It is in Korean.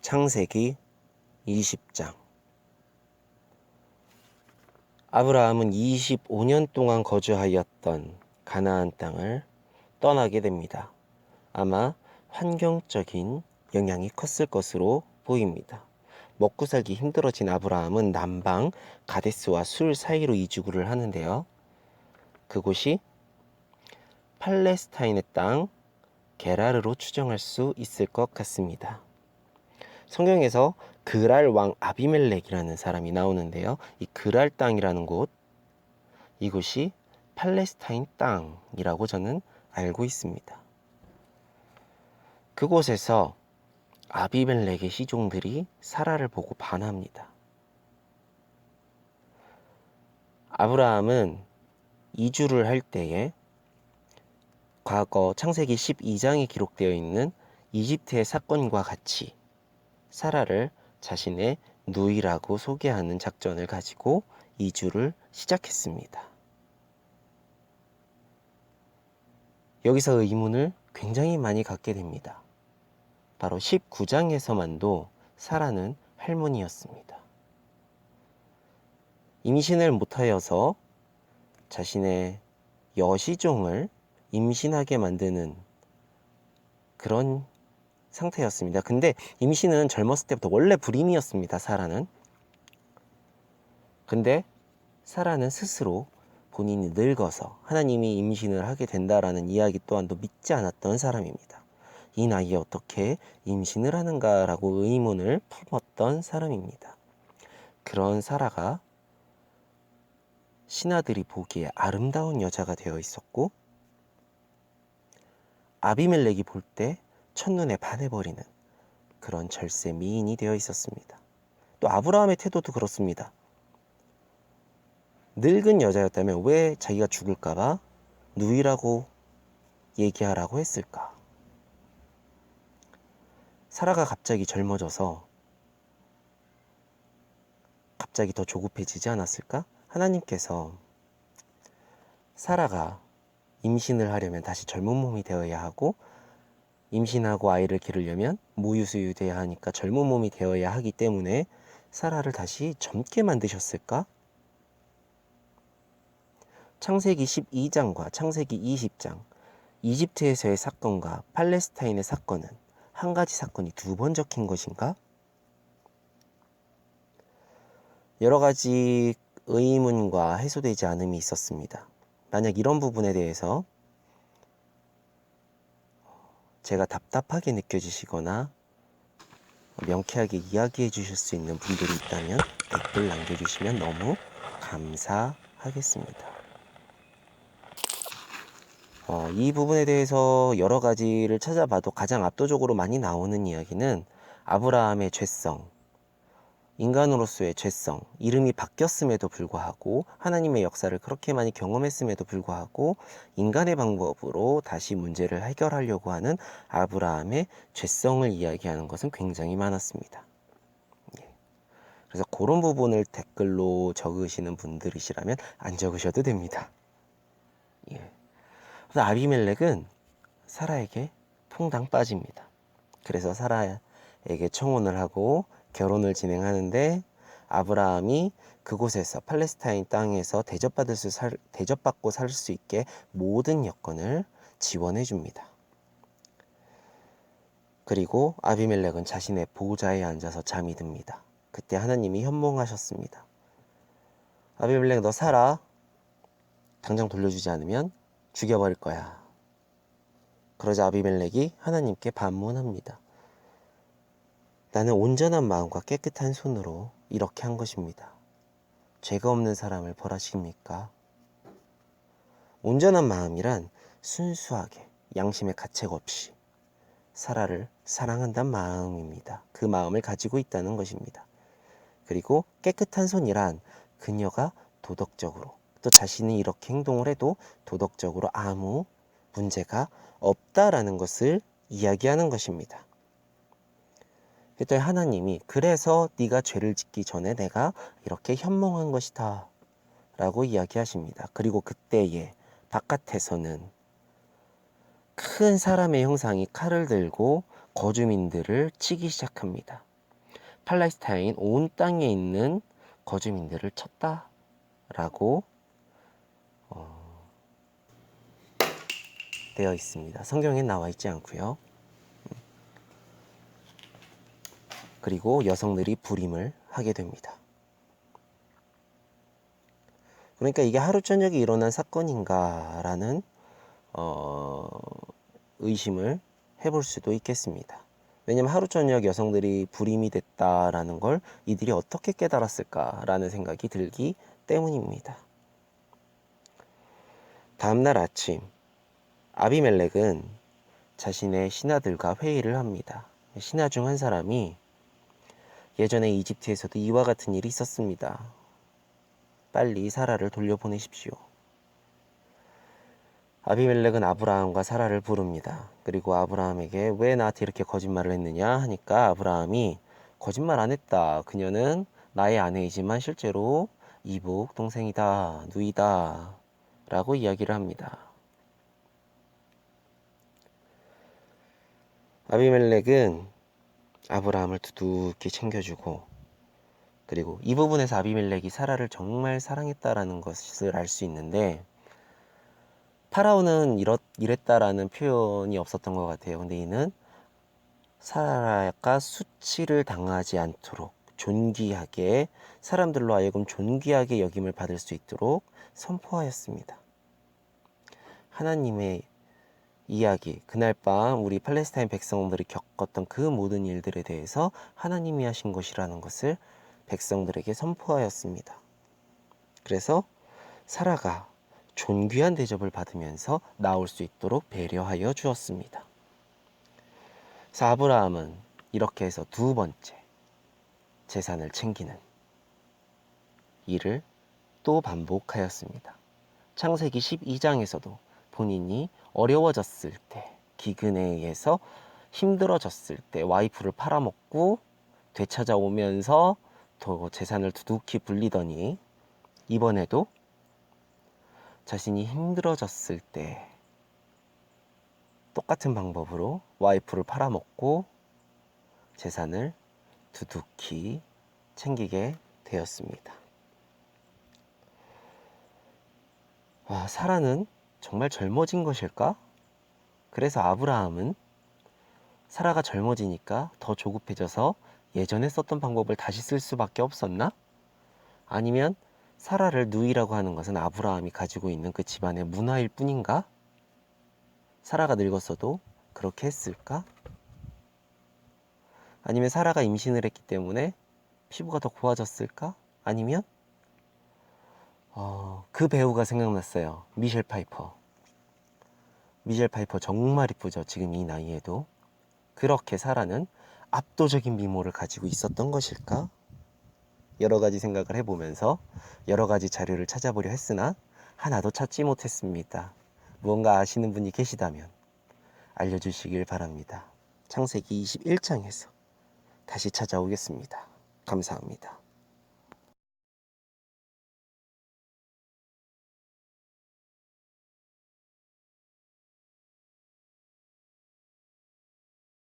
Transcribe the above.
창세기 20장. 아브라함은 25년 동안 거주하였던 가나안 땅을 떠나게 됩니다. 아마 환경적인 영향이 컸을 것으로 보입니다. 먹고 살기 힘들어진 아브라함은 남방 가데스와 술 사이로 이주를 하는데요. 그곳이 팔레스타인의 땅 게라르로 추정할 수 있을 것 같습니다. 성경에서 그랄 왕 아비멜렉이라는 사람이 나오는데요. 이 그랄 땅이라는 곳, 이곳이 팔레스타인 땅이라고 저는 알고 있습니다. 그곳에서 아비멜렉의 시종들이 사라를 보고 반합니다. 아브라함은 이주를 할 때에 과거 창세기 12장에 기록되어 있는 이집트의 사건과 같이 사라를 자신의 누이라고 소개하는 작전을 가지고 이주를 시작했습니다. 여기서 의문을 굉장히 많이 갖게 됩니다. 바로 19장에서만도 사라는 할머니였습니다. 임신을 못하여서 자신의 여시종을 임신하게 만드는 그런 상태였습니다. 근데 임신은 젊었을 때부터 원래 불임이었습니다. 사라는. 근데 사라는 스스로 본인이 늙어서 하나님이 임신을 하게 된다라는 이야기 또한도 믿지 않았던 사람입니다. 이 나이에 어떻게 임신을 하는가라고 의문을 품었던 사람입니다. 그런 사라가 신하들이 보기에 아름다운 여자가 되어 있었고, 아비멜렉이 볼 때 첫눈에 반해버리는 그런 절세 미인이 되어 있었습니다. 또 아브라함의 태도도 그렇습니다. 늙은 여자였다면 왜 자기가 죽을까봐 누이라고 얘기하라고 했을까? 사라가 갑자기 젊어져서 갑자기 더 조급해지지 않았을까? 하나님께서 사라가 임신을 하려면 다시 젊은 몸이 되어야 하고, 임신하고 아이를 기르려면 모유수유돼야 하니까 젊은 몸이 되어야 하기 때문에 사라를 다시 젊게 만드셨을까? 창세기 12장과 창세기 20장, 이집트에서의 사건과 팔레스타인의 사건은 한 가지 사건이 두 번 적힌 것인가? 여러 가지 의문과 해소되지 않음이 있었습니다. 만약 이런 부분에 대해서 제가 답답하게 느껴지시거나 명쾌하게 이야기해 주실 수 있는 분들이 있다면 댓글 남겨주시면 너무 감사하겠습니다. 이 부분에 대해서 여러 가지를 찾아봐도 가장 압도적으로 많이 나오는 이야기는 아브라함의 죄성, 인간으로서의 죄성, 이름이 바뀌었음에도 불구하고 하나님의 역사를 그렇게 많이 경험했음에도 불구하고 인간의 방법으로 다시 문제를 해결하려고 하는 아브라함의 죄성을 이야기하는 것은 굉장히 많았습니다. 그래서 그런 부분을 댓글로 적으시는 분들이시라면 안 적으셔도 됩니다. 그래서 아비멜렉은 사라에게 퐁당 빠집니다. 그래서 사라에게 청혼을 하고 결혼을 진행하는데, 그곳에서 팔레스타인 땅에서 대접받고 살 수 있게 모든 여건을 지원해 줍니다. 그리고 아비멜렉은 자신의 보좌에 앉아서 잠이 듭니다. 그때 하나님이 현몽하셨습니다. 아비멜렉, 너 사라 당장 돌려주지 않으면 죽여버릴 거야. 그러자 아비멜렉이 하나님께 반문합니다. 나는 온전한 마음과 깨끗한 손으로 이렇게 한 것입니다. 죄가 없는 사람을 벌하십니까? 온전한 마음이란 순수하게 양심의 가책 없이 사라를 사랑한다는 마음입니다. 그 마음을 가지고 있다는 것입니다. 그리고 깨끗한 손이란 그녀가 도덕적으로, 또 자신이 이렇게 행동을 해도 도덕적으로 아무 문제가 없다라는 것을 이야기하는 것입니다. 그랬더니 하나님이 그래서 네가 죄를 짓기 전에 내가 이렇게 현몽한 것이다 라고 이야기하십니다. 그리고 그때에 바깥에서는 큰 사람의 형상이 칼을 들고 거주민들을 치기 시작합니다. 팔레스타인 온 땅에 있는 거주민들을 쳤다라고 되어 있습니다. 성경에 나와 있지 않고요. 그리고 여성들이 불임을 하게 됩니다. 그러니까 이게 하루 저녁에 일어난 사건인가라는 의심을 해볼 수도 있겠습니다. 왜냐면 하루 저녁 여성들이 불임이 됐다라는 걸 이들이 어떻게 깨달았을까라는 생각이 들기 때문입니다. 다음날 아침 아비멜렉은 자신의 신하들과 회의를 합니다. 신하 중 한 사람이 예전에 이집트에서도 이와 같은 일이 있었습니다. 빨리 사라를 돌려보내십시오. 아비멜렉은 아브라함과 사라를 부릅니다. 그리고 아브라함에게 왜 나한테 이렇게 거짓말을 했느냐 하니까 아브라함이 거짓말 안 했다. 그녀는 나의 아내이지만 실제로 이복 동생이다, 누이다 라고 이야기를 합니다. 아비멜렉은 아브라함을 두둑히 챙겨주고, 그리고 이 부분에서 아비멜렉이 사라를 정말 사랑했다라는 것을 알 수 있는데, 파라오는 이랬다라는 표현이 없었던 것 같아요. 근데 이는 사라가 수치를 당하지 않도록 존귀하게, 사람들로 하여금 존귀하게 여김을 받을 수 있도록 선포하였습니다. 하나님의 이야기, 그날 밤 우리 팔레스타인 백성들이 겪었던 그 모든 일들에 대해서 하나님이 하신 것이라는 것을 백성들에게 선포하였습니다. 그래서 사라가 존귀한 대접을 받으면서 나올 수 있도록 배려하여 주었습니다. 그래서 아브라함은 이렇게 해서 두 번째 재산을 챙기는 일을 또 반복하였습니다. 창세기 12장에서도 본인이 어려워졌을 때, 기근에 의해서 힘들어졌을 때 와이프를 팔아먹고 되찾아오면서 더 재산을 두둑히 불리더니, 이번에도 자신이 힘들어졌을 때 똑같은 방법으로 와이프를 팔아먹고 재산을 두둑히 챙기게 되었습니다. 사라는 정말 젊어진 것일까? 그래서 아브라함은 사라가 젊어지니까 더 조급해져서 예전에 썼던 방법을 다시 쓸 수밖에 없었나? 아니면 사라를 누이라고 하는 것은 아브라함이 가지고 있는 그 집안의 문화일 뿐인가? 사라가 늙었어도 그렇게 했을까? 아니면 사라가 임신을 했기 때문에 피부가 더 고와졌을까? 아니면 그 배우가 생각났어요. 미셸 파이퍼. 미셸 파이퍼 정말 이쁘죠. 지금 이 나이에도. 그렇게 사라는 압도적인 미모를 가지고 있었던 것일까? 여러 가지 생각을 해보면서 여러 가지 자료를 찾아보려 했으나 하나도 찾지 못했습니다. 무언가 아시는 분이 계시다면 알려주시길 바랍니다. 창세기 21장에서 다시 찾아오겠습니다. 감사합니다.